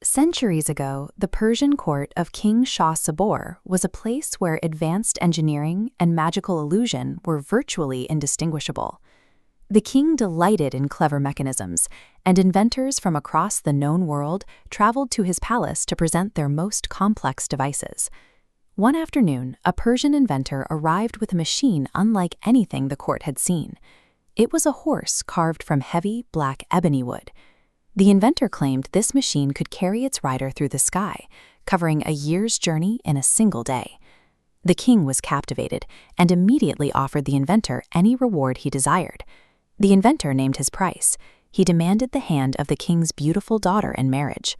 Centuries ago, the Persian court of King Shah Sabur was a place where advanced engineering and magical illusion were virtually indistinguishable. The king delighted in clever mechanisms, and inventors from across the known world traveled to his palace to present their most complex devices. One afternoon, a Persian inventor arrived with a machine unlike anything the court had seen. It was a horse carved from heavy, black ebony wood. The inventor claimed this machine could carry its rider through the sky, covering a year's journey in a single day. The king was captivated and immediately offered the inventor any reward he desired. The inventor named his price. He demanded the hand of the king's beautiful daughter in marriage.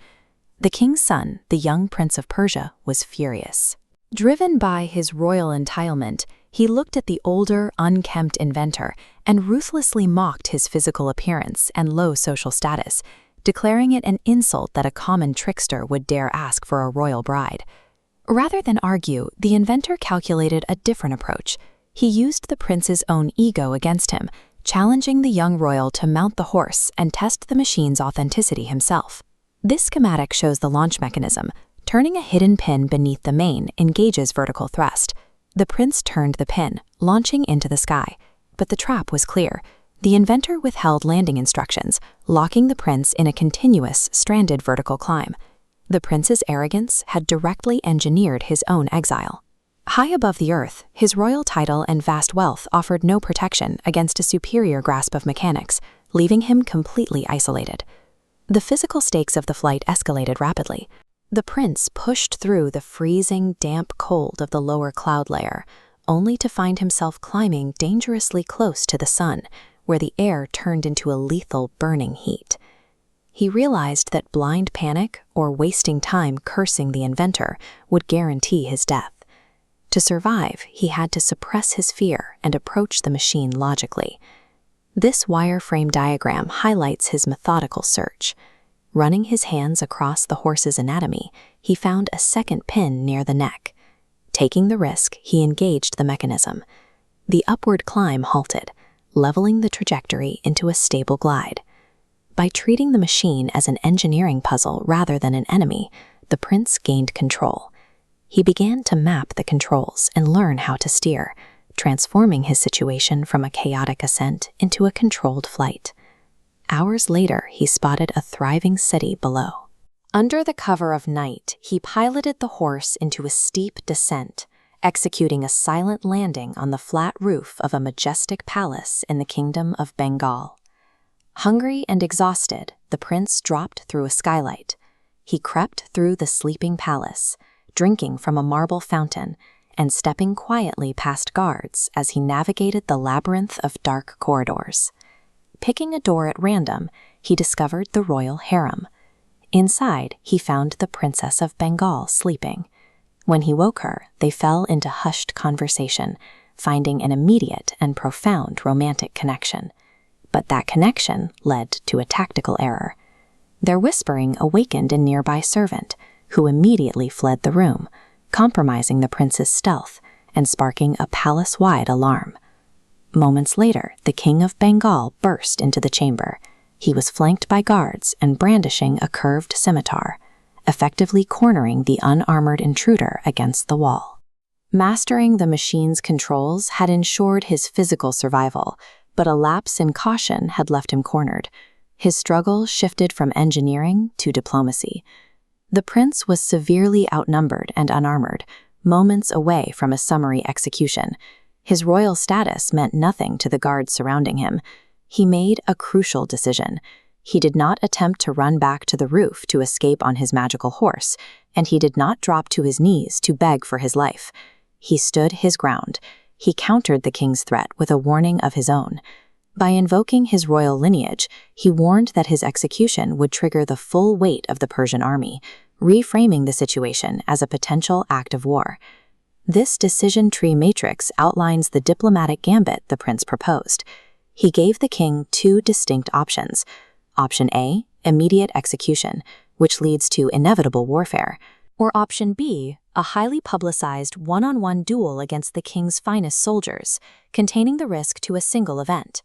The king's son, the young prince of Persia, was furious. Driven by his royal entitlement, he looked at the older, unkempt inventor and ruthlessly mocked his physical appearance and low social status, declaring it an insult that a common trickster would dare ask for a royal bride. Rather than argue, the inventor calculated a different approach. He used the prince's own ego against him, challenging the young royal to mount the horse and test the machine's authenticity himself. This schematic shows the launch mechanism. Turning a hidden pin beneath the mane engages vertical thrust. The prince turned the pin, launching into the sky. But the trap was clear. The inventor withheld landing instructions, locking the prince in a continuous, stranded vertical climb. The prince's arrogance had directly engineered his own exile. High above the earth, his royal title and vast wealth offered no protection against a superior grasp of mechanics, leaving him completely isolated. The physical stakes of the flight escalated rapidly. The prince pushed through the freezing, damp cold of the lower cloud layer, only to find himself climbing dangerously close to the sun, where the air turned into a lethal, burning heat. He realized that blind panic or wasting time cursing the inventor would guarantee his death. To survive, he had to suppress his fear and approach the machine logically. This wireframe diagram highlights his methodical search. Running his hands across the horse's anatomy, he found a second pin near the neck. Taking the risk, he engaged the mechanism. The upward climb halted, leveling the trajectory into a stable glide. By treating the machine as an engineering puzzle rather than an enemy, the prince gained control. He began to map the controls and learn how to steer, transforming his situation from a chaotic ascent into a controlled flight. Hours later, he spotted a thriving city below. Under the cover of night, he piloted the horse into a steep descent, executing a silent landing on the flat roof of a majestic palace in the kingdom of Bengal. Hungry and exhausted, the prince dropped through a skylight. He crept through the sleeping palace, drinking from a marble fountain and stepping quietly past guards as he navigated the labyrinth of dark corridors. Picking a door at random, he discovered the royal harem. Inside, he found the Princess of Bengal sleeping. When he woke her, they fell into hushed conversation, finding an immediate and profound romantic connection. But that connection led to a tactical error. Their whispering awakened a nearby servant, who immediately fled the room, compromising the prince's stealth and sparking a palace-wide alarm. Moments later, the King of Bengal burst into the chamber. He was flanked by guards and brandishing a curved scimitar, effectively cornering the unarmored intruder against the wall. Mastering the machine's controls had ensured his physical survival, but a lapse in caution had left him cornered. His struggle shifted from engineering to diplomacy. The prince was severely outnumbered and unarmored, moments away from a summary execution. His royal status meant nothing to the guards surrounding him. He made a crucial decision. He did not attempt to run back to the roof to escape on his magical horse, and he did not drop to his knees to beg for his life. He stood his ground. He countered the king's threat with a warning of his own. By invoking his royal lineage, he warned that his execution would trigger the full weight of the Persian army, reframing the situation as a potential act of war. This decision tree matrix outlines the diplomatic gambit the prince proposed. He gave the king two distinct options. Option A, immediate execution, which leads to inevitable warfare, or Option B, a highly publicized one-on-one duel against the king's finest soldiers, containing the risk to a single event.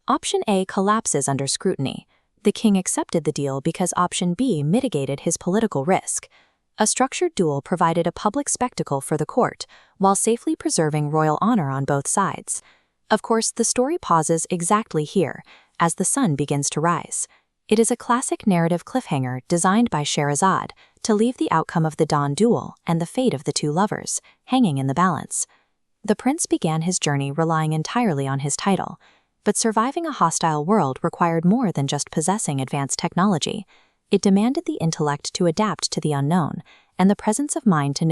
Option A collapses under scrutiny. The king accepted the deal because option B mitigated his political risk. A structured duel provided a public spectacle for the court, while safely preserving royal honor on both sides. Of course, the story pauses exactly here, as the sun begins to rise. It is a classic narrative cliffhanger designed by Scheherazade to leave the outcome of the dawn duel and the fate of the two lovers hanging in the balance. The prince began his journey relying entirely on his title, but surviving a hostile world required more than just possessing advanced technology. It demanded the intellect to adapt to the unknown and the presence of mind to